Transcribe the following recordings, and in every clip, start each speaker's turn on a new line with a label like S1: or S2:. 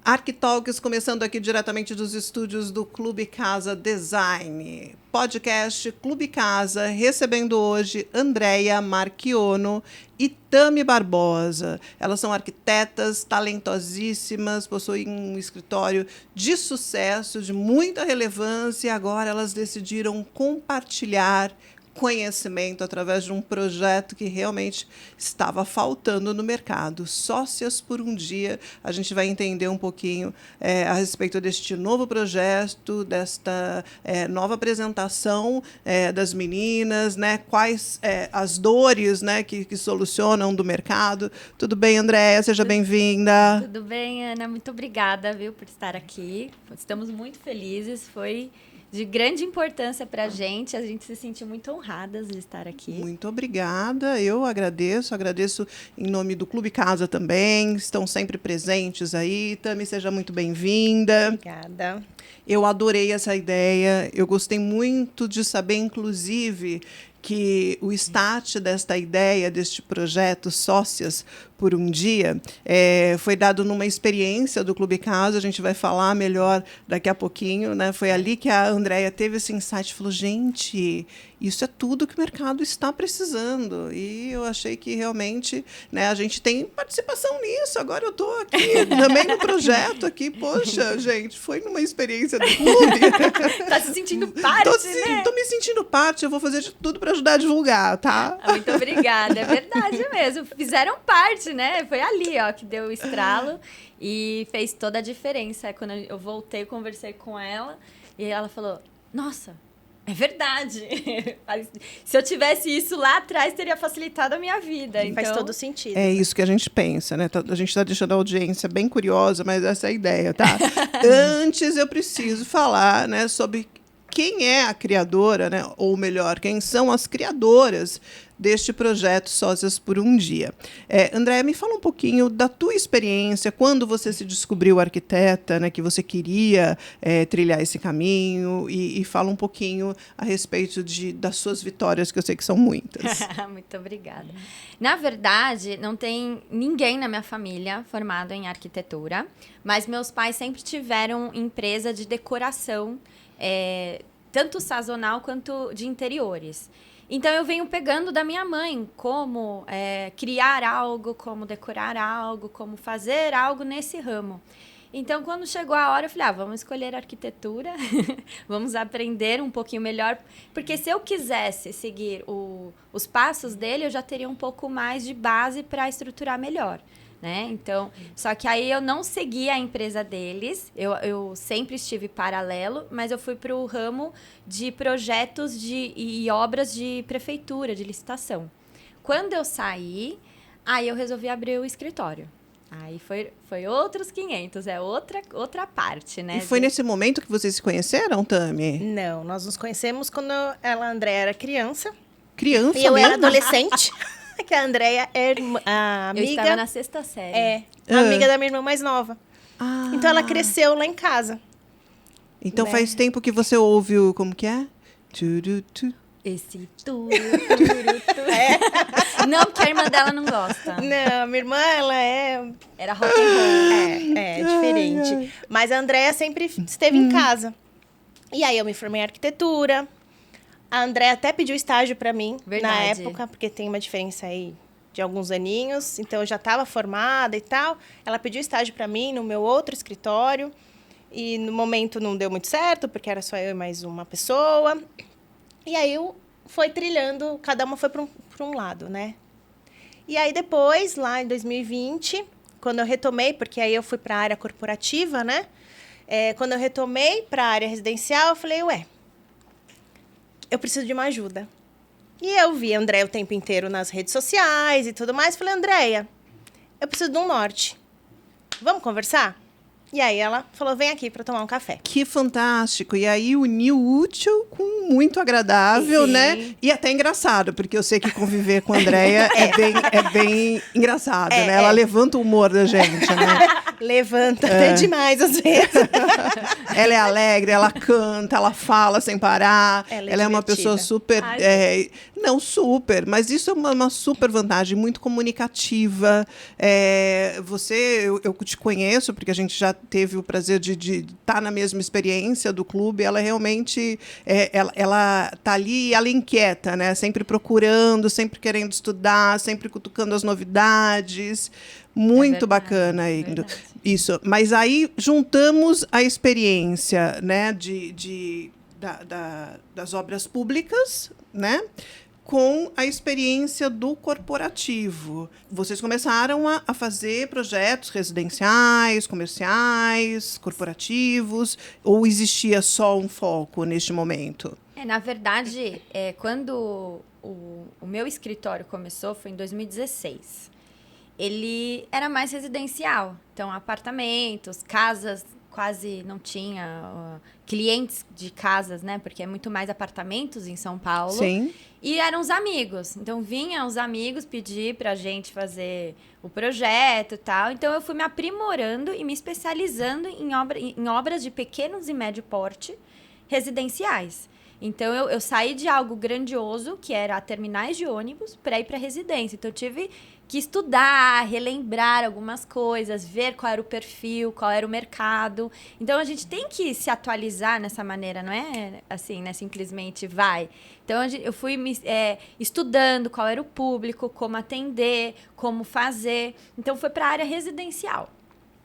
S1: Arquitalks, começando aqui diretamente dos estúdios do Clube Casa Design. Podcast Clube Casa, recebendo hoje Andréia Marchiono e Tami Barbosa. Elas são arquitetas talentosíssimas, possuem um escritório de sucesso, de muita relevância, e agora elas decidiram compartilhar conhecimento através de um projeto que realmente estava faltando no mercado. Sócias por um Dia. A gente vai entender um pouquinho a respeito deste novo projeto, desta nova apresentação das meninas, né? Quais as dores, né, que solucionam do mercado. Tudo bem, Andréia? Seja bem-vinda.
S2: Tudo bem, Ana. Muito obrigada, viu, por estar aqui. Estamos muito felizes. Foi de grande importância para a gente se sentiu muito honradas de estar aqui.
S1: Muito obrigada, eu agradeço em nome do Clube Casa também, estão sempre presentes aí. Tami, seja muito bem-vinda.
S3: Obrigada.
S1: Eu adorei essa ideia, eu gostei muito de saber, inclusive, que o start desta ideia, deste projeto Sócias por um Dia, foi dado numa experiência do Clube Casa. A gente vai falar melhor daqui a pouquinho, né? Foi ali que a Andréia teve esse insight, falou, gente, isso é tudo que o mercado está precisando. E eu achei que realmente, né, a gente tem participação nisso. Agora eu estou aqui também no projeto aqui. Poxa, gente, foi numa experiência do clube.
S2: Tá se sentindo parte, né?
S1: Tô me sentindo parte, eu vou fazer de tudo para ajudar a divulgar, tá?
S2: Muito obrigada, é verdade mesmo. Fizeram parte, né? Foi ali, ó, que deu o estralo e fez toda a diferença. Quando eu voltei, conversei com ela e ela falou, nossa, é verdade. Se eu tivesse isso lá atrás, teria facilitado a minha vida. Então,
S3: faz todo sentido.
S1: É isso que a gente pensa, né? A gente está deixando a audiência bem curiosa, mas essa é a ideia, tá? Antes, eu preciso falar, né, sobre quem é a criadora, né? Ou melhor, quem são as criadoras deste projeto Sócias por um Dia. Andréia, me fala um pouquinho da tua experiência, quando você se descobriu arquiteta, né, que você queria trilhar esse caminho, e fala um pouquinho a respeito das suas vitórias, que eu sei que são muitas.
S2: Muito obrigada. Na verdade, não tem ninguém na minha família formado em arquitetura, mas meus pais sempre tiveram empresa de decoração, tanto sazonal quanto de interiores. Então, eu venho pegando da minha mãe como criar algo, como decorar algo, como fazer algo nesse ramo. Então, quando chegou a hora, eu falei, vamos escolher arquitetura, vamos aprender um pouquinho melhor, porque se eu quisesse seguir os passos dele, eu já teria um pouco mais de base para estruturar melhor. Né? Então, só que aí eu não segui a empresa deles, eu sempre estive paralelo, mas eu fui para o ramo de projetos e obras de prefeitura, de licitação. Quando eu saí, aí eu resolvi abrir o escritório. Aí foi outros 500, outra parte, né?
S1: E foi nesse momento que vocês se conheceram, Tami?
S3: Não, nós nos conhecemos quando a Andréia era criança.
S1: Criança
S3: e eu
S1: mesmo?
S3: era adolescente. Que a Andréia é a amiga...
S2: Eu estava na 6ª série.
S3: A amiga da minha irmã mais nova.
S1: Ah.
S3: Então, ela cresceu lá em casa.
S1: Então, faz tempo que você ouve o... Como que é?
S2: Esse turu. Não, porque a irmã dela não gosta.
S3: Não, a minha irmã, ela
S2: era rock and roll.
S3: É diferente. Mas a Andréia sempre esteve em casa. E aí, eu me formei em arquitetura. A Andréia até pediu estágio para mim, na época, porque tem uma diferença aí de alguns aninhos. Então, eu já estava formada e tal. Ela pediu estágio para mim no meu outro escritório. E, no momento, não deu muito certo, porque era só eu e mais uma pessoa. E aí, foi trilhando, cada uma foi para um lado, né? E aí, depois, lá em 2020, quando eu retomei, porque aí eu fui para a área corporativa, né? Quando eu retomei para a área residencial, eu falei, eu preciso de uma ajuda. E eu vi a Andréia o tempo inteiro nas redes sociais e tudo mais. Falei, Andréia, eu preciso de um norte. Vamos conversar? E aí ela falou, vem aqui para tomar um café.
S1: Que fantástico. E aí uniu o útil com muito agradável,
S2: Sim.
S1: né? E até engraçado, porque eu sei que conviver com a Andréia é bem engraçado, né? Ela levanta o humor da gente, né?
S3: Levanta até demais, às vezes.
S1: Ela é alegre, ela canta, ela fala sem parar. Ela é uma pessoa super... Não, super, mas isso é uma super vantagem, muito comunicativa. Eu te conheço, porque a gente já teve o prazer de estar na mesma experiência do clube. Ela realmente ela tá ali e ela é inquieta, né? Sempre procurando, sempre querendo estudar, sempre cutucando as novidades. Muito bacana, Indo. Isso. Mas aí juntamos a experiência, né, das obras públicas, né, com a experiência do corporativo. Vocês começaram a fazer projetos residenciais, comerciais, corporativos, ou existia só um foco neste momento?
S2: Na verdade, quando o meu escritório começou, foi em 2016. Ele era mais residencial. Então, apartamentos, casas, quase não tinha clientes de casas, né? Porque é muito mais apartamentos em São Paulo.
S1: Sim.
S2: E eram os amigos. Então, vinham os amigos pedir pra gente fazer o projeto e tal. Então, eu fui me aprimorando e me especializando em obras de pequenos e médio porte residenciais. Então, eu saí de algo grandioso, que era terminais de ônibus, para ir para residência. Então, eu tive que estudar, relembrar algumas coisas, ver qual era o perfil, qual era o mercado. Então, a gente tem que se atualizar nessa maneira, não é assim, né? Simplesmente vai. Então, eu fui estudando qual era o público, como atender, como fazer. Então, foi para a área residencial.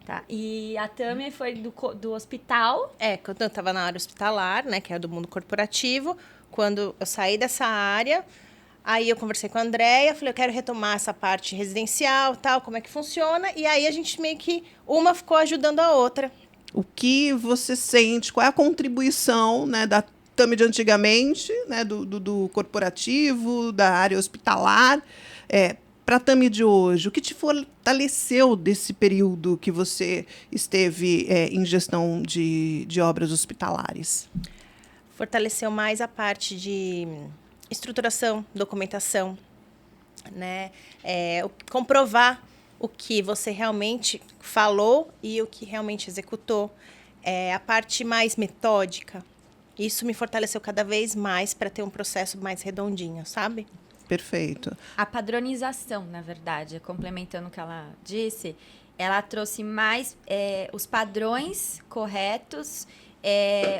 S2: Tá. E a Tami foi do hospital.
S3: Quando eu estava na área hospitalar, né, que é do mundo corporativo, quando eu saí dessa área, aí eu conversei com a Andréia, falei, eu quero retomar essa parte residencial, tal, como é que funciona, e aí a gente meio que, uma ficou ajudando a outra.
S1: O que você sente, qual é a contribuição, né, da Tami de antigamente, né, do corporativo, da área hospitalar, para a Tami de hoje? O que te fortaleceu desse período que você esteve em gestão de obras hospitalares?
S3: Fortaleceu mais a parte de estruturação, documentação, né? Comprovar o que você realmente falou e o que realmente executou. A parte mais metódica. Isso me fortaleceu cada vez mais para ter um processo mais redondinho, sabe?
S1: Perfeito.
S2: A padronização, na verdade, complementando o que ela disse, ela trouxe mais os padrões corretos,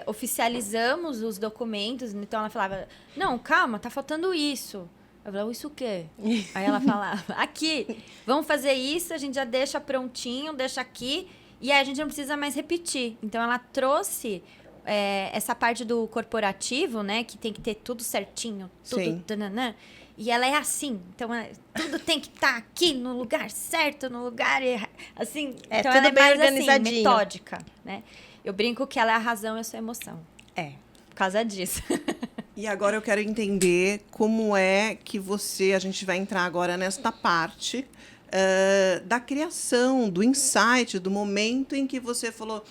S2: oficializamos os documentos. Então, ela falava, não, calma, tá faltando isso. Eu falava, isso o quê? Aí ela falava, aqui, vamos fazer isso, a gente já deixa prontinho, deixa aqui, e aí a gente não precisa mais repetir. Então, ela trouxe essa parte do corporativo, né, que tem que ter tudo certinho, tudo... Tananã, e ela é assim, então tudo tem que estar aqui no lugar certo, no lugar assim. Então
S3: tudo
S2: ela é
S3: bem
S2: mais
S3: organizadinho.
S2: assim, metódica, né? Eu brinco que ela é a razão e eu sou a emoção. Por causa disso.
S1: E agora eu quero entender como é que a gente vai entrar agora nesta parte da criação, do insight, do momento em que você falou,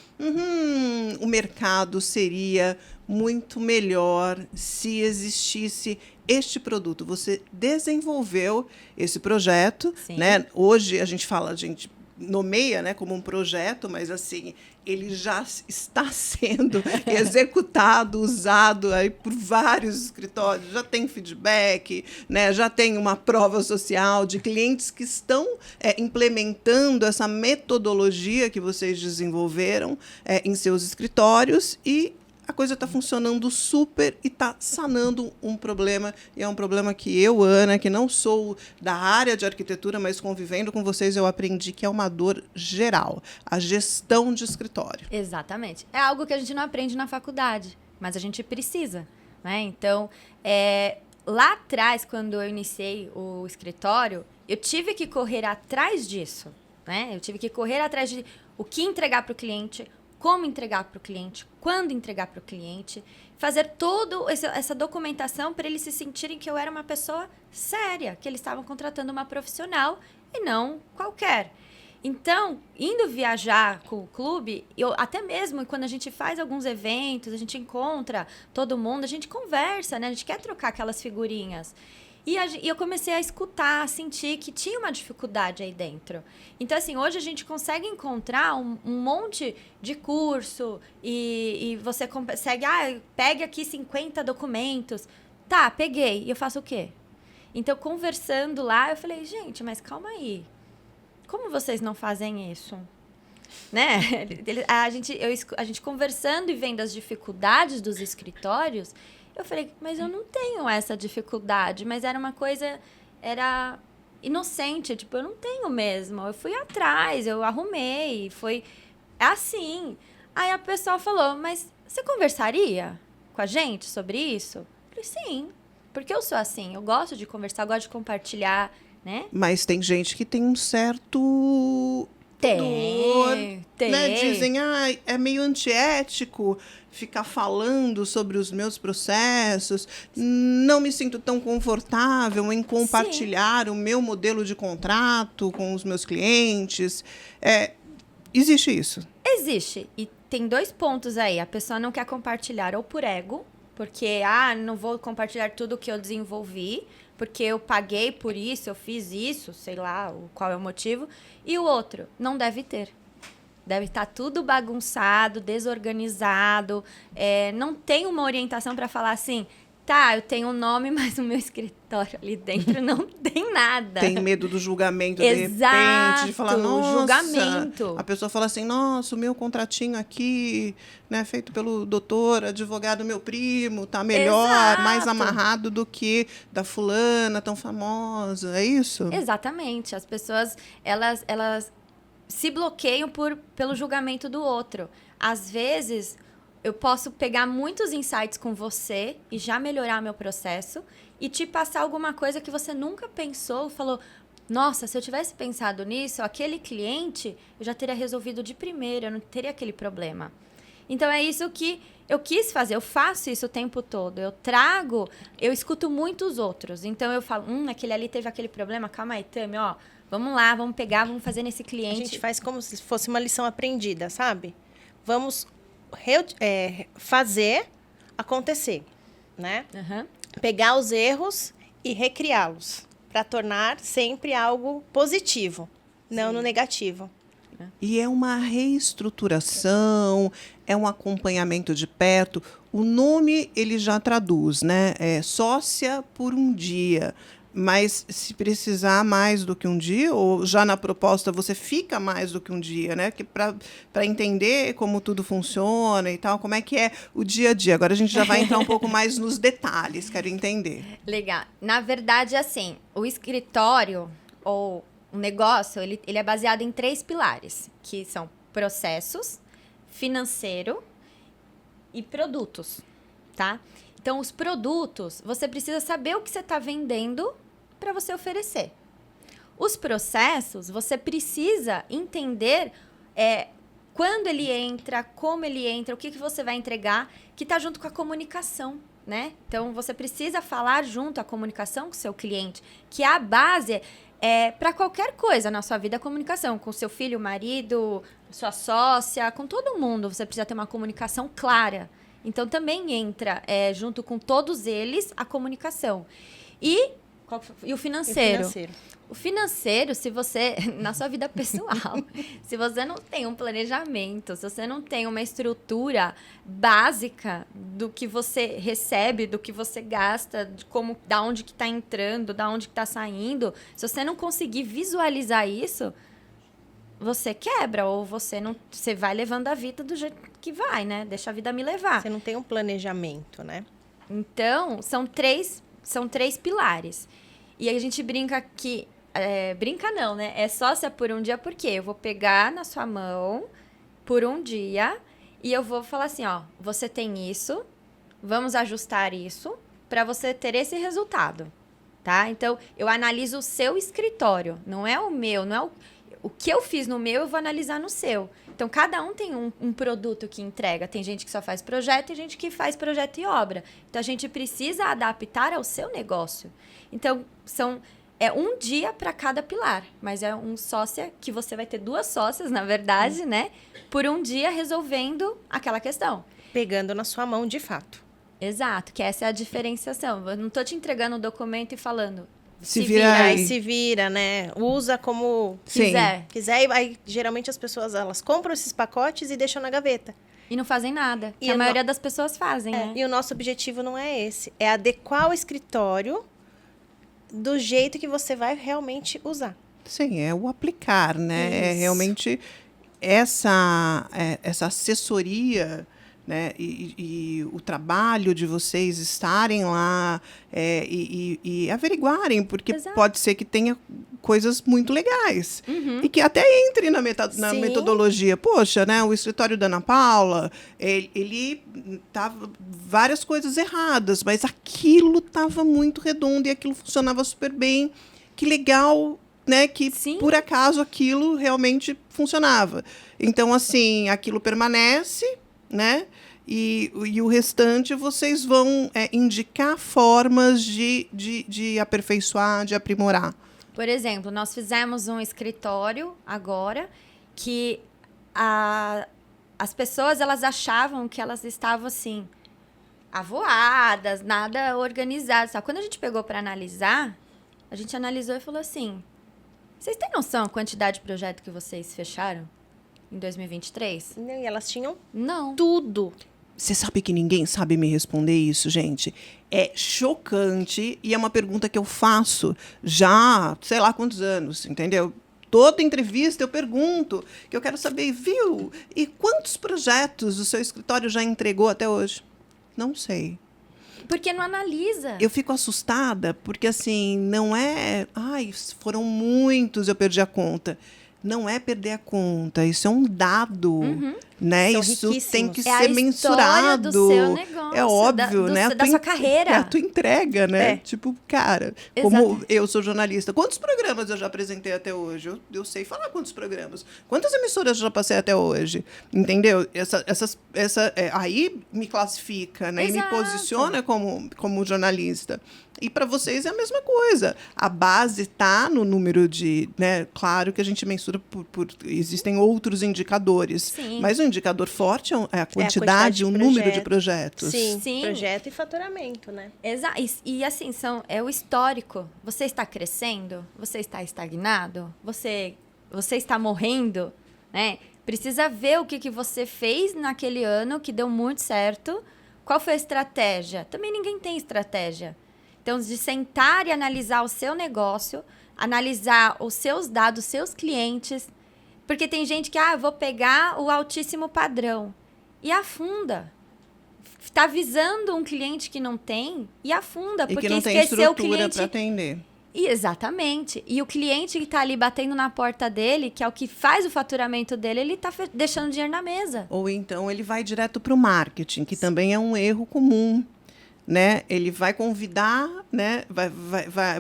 S1: o mercado seria muito melhor se existisse este produto. Você desenvolveu esse projeto, né? Hoje a gente nomeia, né, como um projeto, mas assim, ele já está sendo executado, usado aí por vários escritórios, já tem feedback, né, já tem uma prova social de clientes que estão implementando essa metodologia que vocês desenvolveram em seus escritórios, e a coisa está funcionando super e está sanando um problema. E é um problema que eu, Ana, que não sou da área de arquitetura, mas convivendo com vocês, eu aprendi que é uma dor geral. A gestão de escritório.
S2: Exatamente. É algo que a gente não aprende na faculdade, mas a gente precisa, né? Então, lá atrás, quando eu iniciei o escritório, eu tive que correr atrás disso, né? Eu tive que correr atrás de o que entregar para o cliente, como entregar para o cliente, quando entregar para o cliente, fazer toda essa documentação para eles se sentirem que eu era uma pessoa séria, que eles estavam contratando uma profissional e não qualquer. Então, indo viajar com o clube, até mesmo quando a gente faz alguns eventos, a gente encontra todo mundo, a gente conversa, né? A gente quer trocar aquelas figurinhas. E eu comecei a escutar, a sentir que tinha uma dificuldade aí dentro. Então, assim, hoje a gente consegue encontrar um monte de curso e você consegue, pegue aqui 50 documentos. Tá, peguei. E eu faço o quê? Então, conversando lá, eu falei, gente, mas calma aí. Como vocês não fazem isso? Né? A gente conversando e vendo as dificuldades dos escritórios, eu falei, mas eu não tenho essa dificuldade. Mas era uma coisa, era inocente, tipo, eu não tenho mesmo. Eu fui atrás, eu arrumei, foi assim. Aí a pessoa falou, mas você conversaria com a gente sobre isso? Eu falei, sim, porque eu sou assim, eu gosto de conversar, eu gosto de compartilhar, né?
S1: Mas tem gente que tem um certo...
S2: Tem.
S1: Né? Dizem, é meio antiético ficar falando sobre os meus processos, não me sinto tão confortável em compartilhar o meu modelo de contrato com os meus clientes. Existe isso?
S2: Existe. E tem 2 pontos aí. A pessoa não quer compartilhar ou por ego, porque, não vou compartilhar tudo que eu desenvolvi, porque eu paguei por isso, eu fiz isso, sei lá qual é o motivo. E o outro, não deve ter. Deve estar tudo bagunçado, desorganizado. Não tem uma orientação para falar assim, tá, eu tenho um nome, mas o meu escritório ali dentro não tem nada.
S1: Tem medo do julgamento,
S2: Exato,
S1: de repente, de falar, nossa...
S2: julgamento.
S1: A pessoa fala assim, nossa, o meu contratinho aqui, né, feito pelo doutor, advogado, meu primo, tá melhor,
S2: Exato.
S1: mais amarrado do que da fulana, tão famosa, é isso?
S2: Exatamente. As pessoas, elas se bloqueiam pelo julgamento do outro. Às vezes, eu posso pegar muitos insights com você e já melhorar meu processo e te passar alguma coisa que você nunca pensou, falou, nossa, se eu tivesse pensado nisso, aquele cliente, eu já teria resolvido de primeira, eu não teria aquele problema. Então, é isso que eu quis fazer, eu faço isso o tempo todo, eu escuto muito os outros. Então, eu falo, aquele ali teve aquele problema, calma aí, Tami, vamos lá, vamos pegar, vamos fazer nesse cliente.
S3: A gente faz como se fosse uma lição aprendida, sabe? Vamos fazer acontecer, né?
S2: Uhum.
S3: Pegar os erros e recriá-los, para tornar sempre algo positivo, não no negativo.
S1: E é uma reestruturação, é um acompanhamento de perto. O nome, ele já traduz, né? É sócia por um dia. Mas se precisar mais do que um dia, ou já na proposta você fica mais do que um dia, né? Para entender como tudo funciona e tal, como é que é o dia a dia. Agora a gente já vai entrar um pouco mais nos detalhes, quero entender.
S2: Legal. Na verdade, assim, o escritório ou o negócio, ele é baseado em 3 pilares, que são processos, financeiro e produtos, tá? Então, os produtos, você precisa saber o que você está vendendo para você oferecer. Os processos, você precisa entender quando ele entra, como ele entra, o que você vai entregar, que está junto com a comunicação, né? Então, você precisa falar junto à comunicação com o seu cliente, que a base para qualquer coisa na sua vida, a comunicação. Com seu filho, marido, sua sócia, com todo mundo, você precisa ter uma comunicação clara. Então, também entra, junto com todos eles, a comunicação. E o financeiro. O financeiro, se você, na sua vida pessoal, se você não tem um planejamento, se você não tem uma estrutura básica do que você recebe, do que você gasta, da onde que está entrando, da onde que está saindo, se você não conseguir visualizar isso, você quebra, ou você vai levando a vida do jeito que vai, né? Deixa a vida me levar.
S3: Você não tem um planejamento, né?
S2: Então, são três pilares. E aí a gente brinca que... brinca não, né? É sócia por um dia, porque eu vou pegar na sua mão por um dia e eu vou falar assim, você tem isso, vamos ajustar isso para você ter esse resultado, tá? Então, eu analiso o seu escritório, não é o meu, não é o que eu fiz no meu, eu vou analisar no seu. Então, cada um tem um produto que entrega. Tem gente que só faz projeto, tem gente que faz projeto e obra. Então, a gente precisa adaptar ao seu negócio. Então, é um dia para cada pilar, mas é um sócia que você vai ter 2 sócias, na verdade, né? Por um dia resolvendo aquela questão.
S3: Pegando na sua mão, de fato.
S2: Exato, que essa é a diferenciação. Eu não estou te entregando o documento e falando...
S1: Se vira aí.
S3: Se vira, né? Usa como
S2: quiser.
S3: E aí, geralmente, as pessoas, elas compram esses pacotes e deixam na gaveta.
S2: E não fazem nada, que
S3: E
S2: a maioria das pessoas fazem, né?
S3: E o nosso objetivo não é esse. É adequar o escritório do jeito que você vai realmente usar.
S1: Sim, é o aplicar, né? É
S3: Isso.
S1: realmente essa assessoria, né? E o trabalho de vocês estarem lá e averiguarem, porque
S2: Exato.
S1: pode ser que tenha coisas muito legais. E que até entre na
S3: Sim.
S1: metodologia. Poxa, né? O escritório da Ana Paula, ele tava várias coisas erradas, mas aquilo estava muito redondo e aquilo funcionava super bem. Que legal, né? Que
S2: Sim.
S1: por acaso aquilo realmente funcionava. Então, assim, aquilo permanece, né? E o restante vocês vão indicar formas de aperfeiçoar, de aprimorar.
S2: Por exemplo, nós fizemos um escritório agora que as pessoas elas achavam que elas estavam assim avoadas, nada organizado. Quando a gente pegou para analisar, a gente analisou e falou assim: vocês têm noção da quantidade de projeto que vocês fecharam em 2023?
S3: E elas tinham
S2: Não.
S3: tudo.
S1: Você sabe que ninguém sabe me responder isso, gente? É chocante e é uma pergunta que eu faço já, sei lá quantos anos, entendeu? Toda entrevista eu pergunto, que eu quero saber, viu? E quantos projetos o seu escritório já entregou até hoje? Não sei.
S2: Porque não analisa.
S1: Eu fico assustada porque, assim, não é... Ai, foram muitos, eu perdi a conta. Não é perder a conta, isso é um dado, né?
S3: São
S1: Isso
S3: riquíssimos.
S1: tem que
S2: É a
S1: ser
S2: história
S1: mensurado.
S2: do seu negócio,
S1: É óbvio, né?
S2: da sua carreira.
S1: É a tua entrega, né?
S3: É.
S1: Tipo, cara,
S2: Exato.
S1: como eu sou jornalista, quantos programas eu já apresentei até hoje? Eu sei falar quantos programas. Quantas emissoras eu já passei até hoje? Entendeu? Aí me classifica, né? E me
S2: Exato.
S1: posiciona como jornalista. E para vocês é a mesma coisa. A base está no número de... Né? Claro que a gente mensura existem outros indicadores.
S2: Sim.
S1: Mas o indicador forte é a quantidade,
S3: de
S1: o número de projetos.
S2: Sim.
S3: Projeto e faturamento, né?
S2: Exato. E assim, é o histórico. Você está crescendo? Você está estagnado? Você está morrendo? Né? Precisa ver o que você fez naquele ano que deu muito certo. Qual foi a estratégia? Também ninguém tem estratégia. Então, de sentar e analisar o seu negócio, analisar os seus dados, os seus clientes. Porque tem gente que, vou pegar o altíssimo padrão. E afunda. Está avisando um cliente que não tem e afunda.
S1: E
S2: porque
S1: que não tem
S2: esqueceu o
S1: estrutura
S2: cliente.
S1: para atender.
S2: Exatamente. E o cliente que está ali batendo na porta dele, que é o que faz o faturamento dele, ele está deixando dinheiro na mesa.
S1: Ou então ele vai direto para o marketing, que também é um erro comum. Né? Ele vai convidar, né?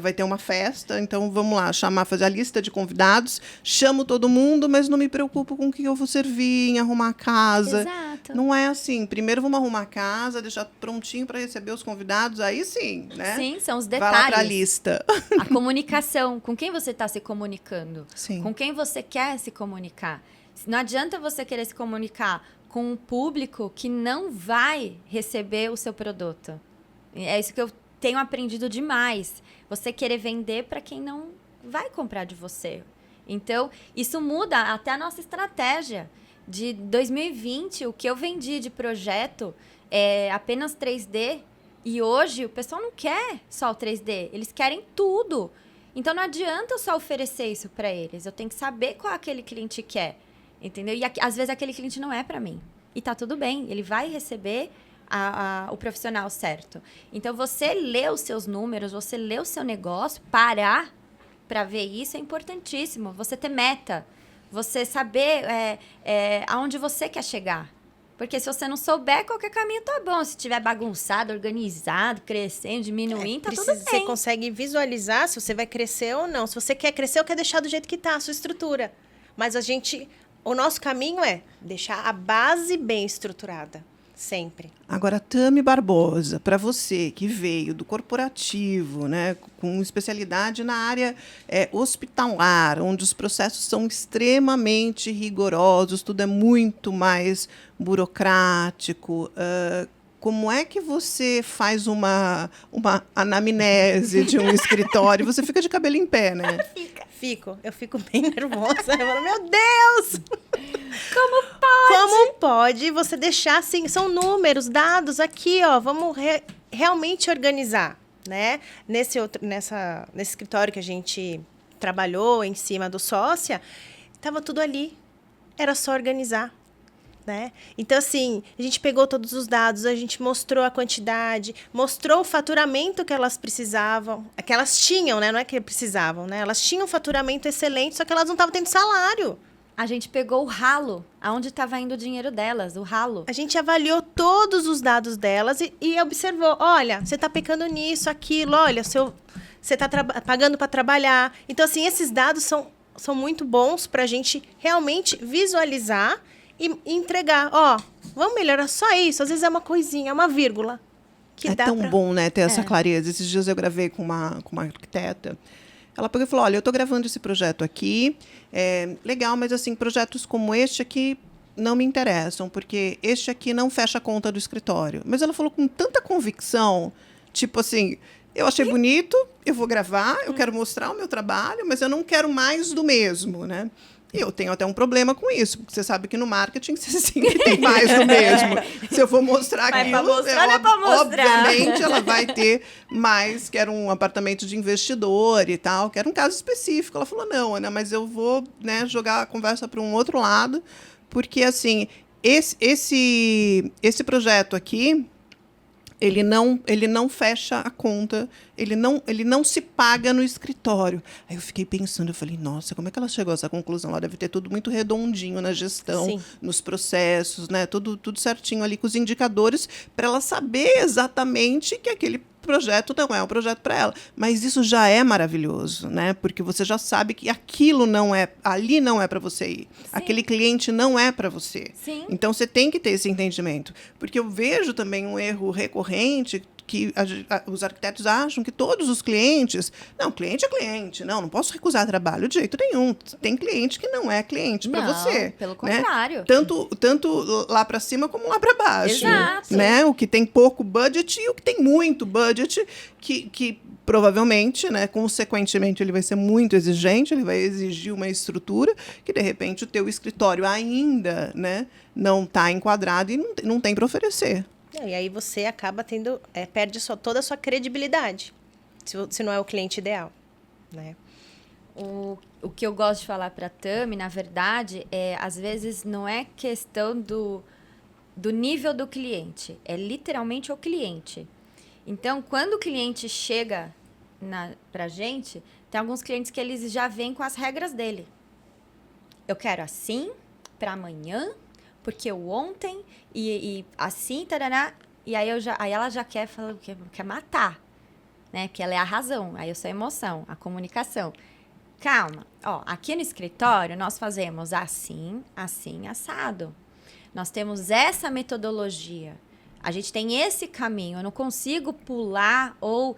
S1: vai ter uma festa, então vamos lá, fazer a lista de convidados, chamo todo mundo, mas não me preocupo com o que eu vou servir, em arrumar a casa.
S2: Exato.
S1: Não é assim. Primeiro vamos arrumar a casa, deixar prontinho para receber os convidados, aí sim, né?
S2: Sim, são os
S1: Vai lá para a
S2: detalhes.
S1: lista.
S2: A comunicação. Com quem você está se comunicando?
S1: Sim.
S2: Com quem você quer se comunicar? Não adianta você querer se comunicar com um público que não vai receber o seu produto. É isso que eu tenho aprendido demais. Você querer vender para quem não vai comprar de você. Então, isso muda até a nossa estratégia. De 2020, o que eu vendi de projeto é apenas 3D. E hoje, o pessoal não quer só o 3D. Eles querem tudo. Então, não adianta eu só oferecer isso para eles. Eu tenho que saber qual aquele cliente quer. Entendeu? E às vezes aquele cliente não é para mim. E tá tudo bem. Ele vai receber o profissional certo. Então, você ler os seus números, você ler o seu negócio, parar para ver isso é importantíssimo. Você ter meta, você saber aonde você quer chegar. Porque se você não souber, qualquer caminho tá bom. Se tiver bagunçado, organizado, crescendo, diminuindo, tá tudo bem.
S3: Você consegue visualizar se você vai crescer ou não. Se você quer crescer ou quer deixar do jeito que tá, a sua estrutura. Mas o nosso caminho é deixar a base bem estruturada. Sempre.
S1: Agora, Tami Barbosa, para você que veio do corporativo, né, com especialidade na área hospitalar, onde os processos são extremamente rigorosos, tudo é muito mais burocrático. como é que você faz uma anamnese de um escritório? Você fica de cabelo em pé, né?
S3: Eu fico bem nervosa. Eu falo, meu Deus!
S2: Como pode?
S3: Como pode você deixar assim? São números, dados aqui, ó. Vamos realmente organizar, né? Nesse escritório que a gente trabalhou em cima do sócia, estava tudo ali. Era só organizar. Né? Então, assim, a gente pegou todos os dados, a gente mostrou a quantidade, mostrou o faturamento que elas precisavam, que elas tinham, né? Não é que precisavam, né? Elas tinham um faturamento excelente, só que elas não estavam tendo salário.
S2: A gente pegou o ralo, aonde estava indo o dinheiro delas, o ralo.
S3: A gente avaliou todos os dados delas e observou, olha, você está pecando nisso, aquilo, olha, você está pagando para trabalhar. Então, assim, esses dados são muito bons para a gente realmente visualizar e entregar, ó, vamos melhorar só isso. Às vezes é uma coisinha, é uma vírgula.
S1: É tão bom, né, ter essa clareza. Esses dias eu gravei com uma arquiteta. Ela pegou e falou, olha, eu estou gravando esse projeto aqui, legal, mas assim, projetos como este aqui não me interessam, porque este aqui não fecha a conta do escritório. Mas ela falou com tanta convicção, tipo assim, eu achei bonito, eu vou gravar, eu quero mostrar o meu trabalho, mas eu não quero mais do mesmo, né? E eu tenho até um problema com isso, porque você sabe que no marketing você sempre tem mais do mesmo. Se eu for mostrar aquilo, obviamente ela vai ter mais, que era um apartamento de investidor e tal, que era um caso específico. Ela falou, não, Ana, mas eu vou, né, jogar a conversa para um outro lado, porque assim, esse projeto aqui, ele não fecha a conta, ele não se paga no escritório. Aí eu fiquei pensando, eu falei, nossa, como é que ela chegou a essa conclusão? Ela deve ter tudo muito redondinho na gestão, sim, nos processos, né? Tudo certinho ali com os indicadores, para ela saber exatamente que aquele projeto não é um projeto para ela. Mas isso já é maravilhoso, né? Porque você já sabe que aquilo ali não é para você ir. Sim. Aquele cliente não é para você.
S2: Sim.
S1: Então, você tem que ter esse entendimento. Porque eu vejo também um erro recorrente que os arquitetos acham que todos os clientes... Não, cliente é cliente. Não posso recusar trabalho de jeito nenhum. Tem cliente que não é cliente para você.
S2: Pelo contrário.
S1: Né? Tanto lá para cima como lá para baixo.
S2: Exato.
S1: Né? O que tem pouco budget e o que tem muito budget, que provavelmente, né, consequentemente, ele vai ser muito exigente, ele vai exigir uma estrutura que, de repente, o teu escritório ainda, né, não está enquadrado e não tem para oferecer.
S3: E aí você acaba perde toda a sua credibilidade, se não é o cliente ideal, né?
S2: O que eu gosto de falar para a Tami, na verdade, às vezes não é questão do nível do cliente, é literalmente o cliente. Então, quando o cliente chega para a gente, tem alguns clientes que eles já vêm com as regras dele. Eu quero assim, para amanhã, porque eu ontem, e assim, taraná, e aí ela já quer matar, né? Porque ela é a razão, aí eu sou a emoção, a comunicação. Calma, ó, aqui no escritório nós fazemos assim, assim, assado. Nós temos essa metodologia. A gente tem esse caminho. Eu não consigo pular ou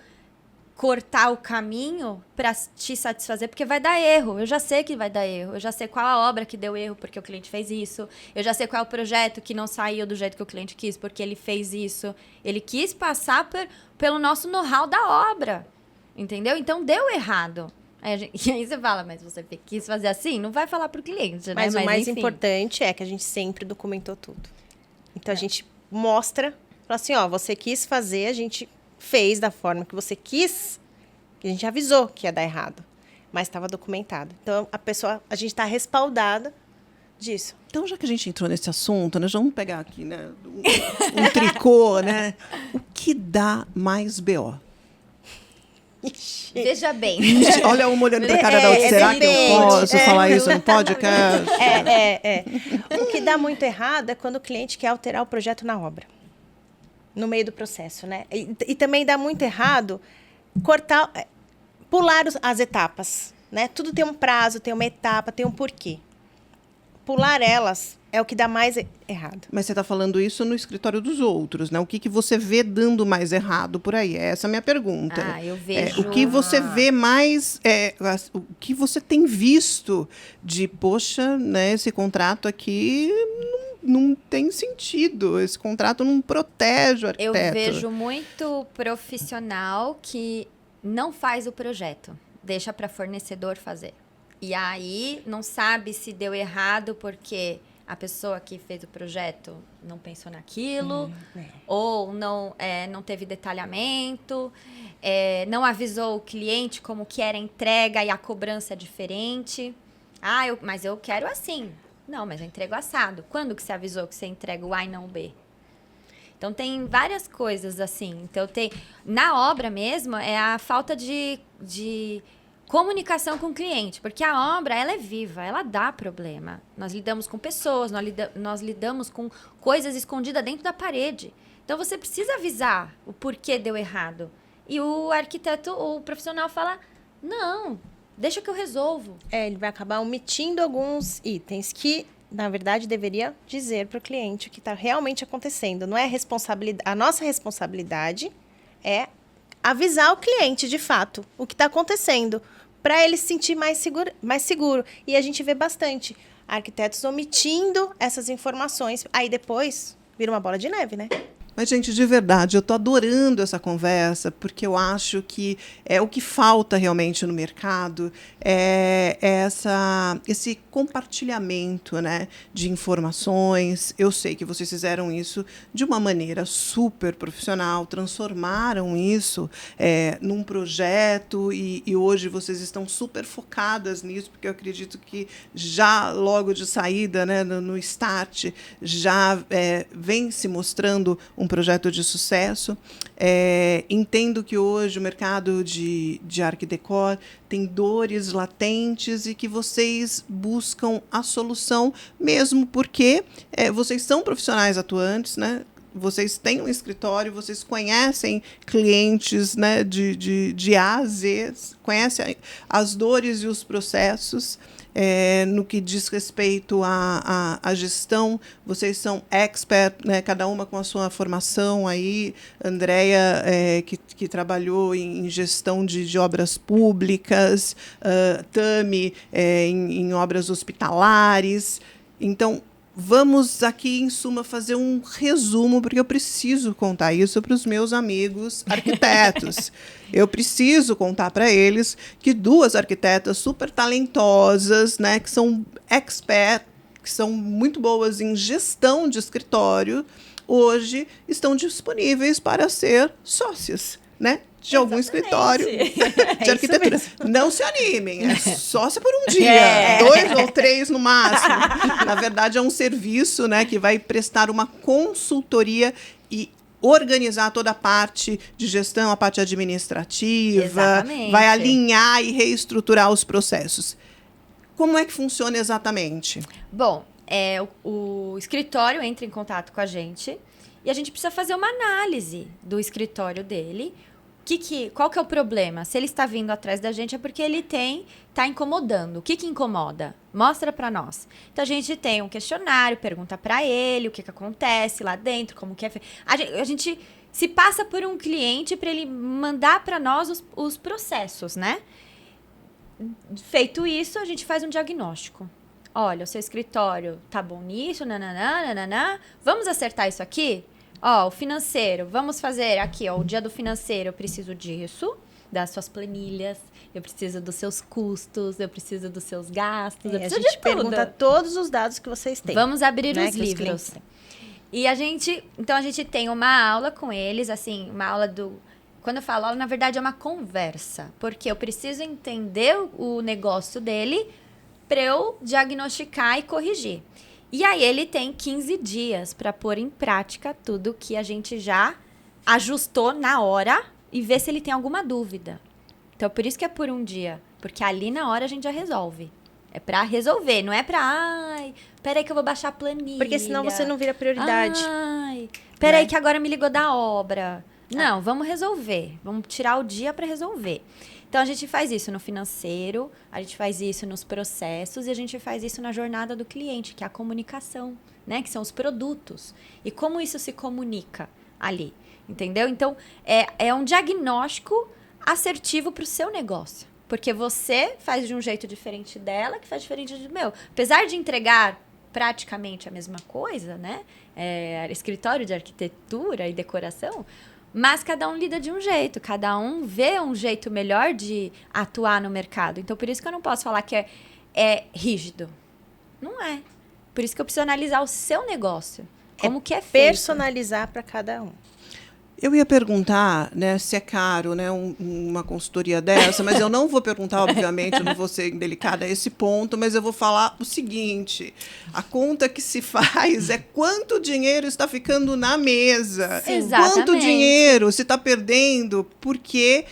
S2: cortar o caminho para te satisfazer, porque vai dar erro. Eu já sei que vai dar erro. Eu já sei qual a obra que deu erro porque o cliente fez isso. Eu já sei qual é o projeto que não saiu do jeito que o cliente quis porque ele fez isso. Ele quis passar pelo nosso know-how da obra. Entendeu? Então, deu errado. E aí você fala, mas você quis fazer assim? Não vai falar para o cliente,
S3: mas
S2: né?
S3: Mas o mais importante é que a gente sempre documentou tudo. Então, a gente mostra, fala assim, ó, você quis fazer, a gente fez da forma que você quis, a gente avisou que ia dar errado, mas estava documentado. Então, a gente está respaldada disso.
S1: Então, já que a gente entrou nesse assunto, nós vamos pegar aqui, né, um tricô, né? O que dá mais BO?
S2: Veja bem.
S1: Olha uma olhando pra cara da outra. Será que eu posso falar isso no podcast?
S3: O que dá muito errado é quando o cliente quer alterar o projeto na obra. No meio do processo, né? E também dá muito errado pular as etapas, né? Tudo tem um prazo, tem uma etapa, tem um porquê. Pular elas é o que dá mais errado.
S1: Mas você está falando isso no escritório dos outros, né? O que você vê dando mais errado por aí? Essa é a minha pergunta.
S2: Eu vejo...
S1: o que você vê mais... o que você tem visto de, poxa, né, esse contrato aqui não tem sentido. Esse contrato não protege o arquiteto.
S2: Eu vejo muito profissional que não faz o projeto, deixa para fornecedor fazer. E aí não sabe se deu errado porque a pessoa que fez o projeto não pensou naquilo, ou não teve detalhamento, não avisou o cliente como que era a entrega e a cobrança é diferente. Mas eu quero assim. Não, mas eu entrego assado. Quando que você avisou que você entrega o A e não o B? Então, tem várias coisas assim. Então, na obra mesmo, é a falta de comunicação com o cliente. Porque a obra, ela é viva, ela dá problema. Nós lidamos com pessoas, nós lidamos com coisas escondidas dentro da parede. Então, você precisa avisar o porquê deu errado. E o arquiteto, o profissional fala, não, deixa que eu resolvo.
S3: Ele vai acabar omitindo alguns itens que, na verdade, deveria dizer para o cliente o que está realmente acontecendo. Não é responsabilidade. A nossa responsabilidade é avisar o cliente, de fato, o que está acontecendo, para ele se sentir mais seguro. E a gente vê bastante arquitetos omitindo essas informações. Aí depois vira uma bola de neve, né?
S1: Mas, gente, de verdade, eu estou adorando essa conversa, porque eu acho que o que falta realmente no mercado é esse compartilhamento, né, de informações. Eu sei que vocês fizeram isso de uma maneira super profissional, transformaram isso num projeto e hoje vocês estão super focadas nisso, porque eu acredito que já logo de saída, né, no start, já vem se mostrando um projeto de sucesso. Entendo que hoje o mercado de Arquidecor tem dores latentes e que vocês buscam a solução, mesmo porque vocês são profissionais atuantes, né? Vocês têm um escritório, vocês conhecem clientes, né, de A a Z, conhecem as dores e os processos. No que diz respeito à gestão, vocês são expert, né, cada uma com a sua formação aí. Andréia, que trabalhou em gestão de obras públicas, Tami, em obras hospitalares. Então, vamos aqui, em suma, fazer um resumo, porque eu preciso contar isso para os meus amigos arquitetos. Eu preciso contar para eles que duas arquitetas super talentosas, né, que são expert, que são muito boas em gestão de escritório, hoje estão disponíveis para ser sócias, né, de algum escritório de arquitetura. Não se animem, é sócia por um dia, 2 ou 3 no máximo. Na verdade, é um serviço, né, que vai prestar uma consultoria e organizar toda a parte de gestão, a parte administrativa.
S2: Exatamente.
S1: Vai alinhar e reestruturar os processos. Como é que funciona exatamente?
S2: Bom, o escritório entra em contato com a gente e a gente precisa fazer uma análise do escritório dele. Qual que é o problema? Se ele está vindo atrás da gente é porque ele está incomodando. O que incomoda? Mostra para nós. Então, a gente tem um questionário, pergunta para ele o que acontece lá dentro, como que é feito. A gente se passa por um cliente para ele mandar para nós os processos, né? Feito isso, a gente faz um diagnóstico. Olha, o seu escritório tá bom nisso, nananã. Vamos acertar isso aqui? O financeiro, vamos fazer aqui, o dia do financeiro, eu preciso disso, das suas planilhas, eu preciso dos seus custos, eu preciso dos seus gastos, eu preciso de tudo. A gente
S3: pergunta todos os dados que vocês têm.
S2: Vamos abrir os livros. E a gente tem uma aula com eles, assim, uma aula quando eu falo aula, na verdade é uma conversa, porque eu preciso entender o negócio dele para eu diagnosticar e corrigir. E aí ele tem 15 dias para pôr em prática tudo que a gente já ajustou na hora e ver se ele tem alguma dúvida. Então, por isso que é por um dia. Porque ali na hora a gente já resolve. É para resolver, não é para... peraí que eu vou baixar a planilha.
S3: Porque senão você não vira prioridade.
S2: Peraí que agora me ligou da obra. Não, vamos resolver. Vamos tirar o dia para resolver. Então, a gente faz isso no financeiro, a gente faz isso nos processos e a gente faz isso na jornada do cliente, que é a comunicação, né? Que são os produtos. E como isso se comunica ali, entendeu? Então, é um diagnóstico assertivo para o seu negócio. Porque você faz de um jeito diferente dela, que faz diferente do meu. Apesar de entregar praticamente a mesma coisa, né? Escritório de arquitetura e decoração, mas cada um lida de um jeito, cada um vê um jeito melhor de atuar no mercado. Então, por isso que eu não posso falar que é rígido. Não é. Por isso que eu preciso analisar o seu negócio. Como que é feito.
S3: Personalizar para cada um.
S1: Eu ia perguntar, né, se é caro, né, uma consultoria dessa, mas eu não vou perguntar, obviamente, eu não vou ser indelicada a esse ponto, mas eu vou falar o seguinte: a conta que se faz é quanto dinheiro está ficando na mesa.
S2: Sim. Exatamente.
S1: Quanto dinheiro se está perdendo porque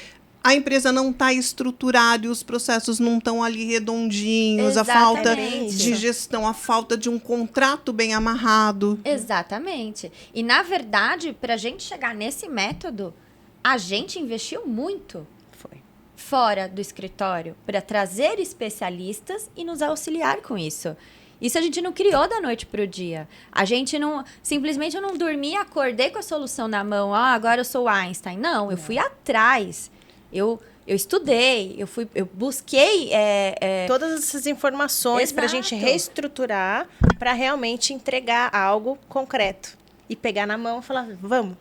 S1: a empresa não está estruturada e os processos não estão ali redondinhos,
S2: Exatamente.
S1: A falta de gestão, a falta de um contrato bem amarrado.
S2: Exatamente. E, na verdade, para a gente chegar nesse método, a gente investiu muito fora do escritório para trazer especialistas e nos auxiliar com isso. Isso a gente não criou da noite para o dia. A gente não... Simplesmente eu não dormi, acordei com a solução na mão. Agora eu sou Einstein. Não, eu fui atrás. Eu estudei, eu busquei...
S3: todas essas informações para a gente reestruturar, para realmente entregar algo concreto. E pegar na mão e falar, vamos.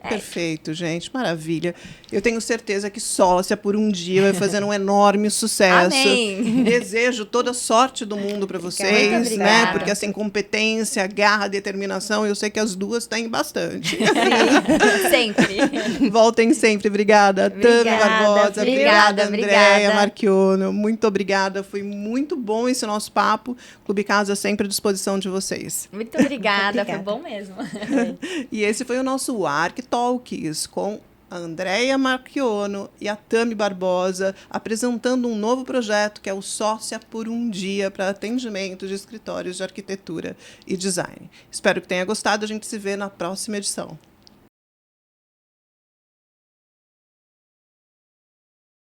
S1: Perfeito, gente. Maravilha. Eu tenho certeza que Sócia por um dia vai fazer um enorme sucesso.
S2: Amém.
S1: Desejo toda a sorte do mundo para vocês, né? Porque assim, competência, garra, determinação, eu sei que as duas têm bastante.
S2: Sim, sempre.
S1: Voltem sempre. Obrigada, Tami Barbosa. Obrigada, Andréia Marchionno. Muito obrigada. Foi muito bom esse nosso papo. Clube Casa sempre à disposição de vocês.
S2: Muito obrigada. Foi bom mesmo.
S1: E esse foi o nosso Talks com a Andréia Marchionno e a Tami Barbosa, apresentando um novo projeto que é o Sócia por um Dia para atendimento de escritórios de arquitetura e design. Espero que tenha gostado. A gente se vê na próxima edição.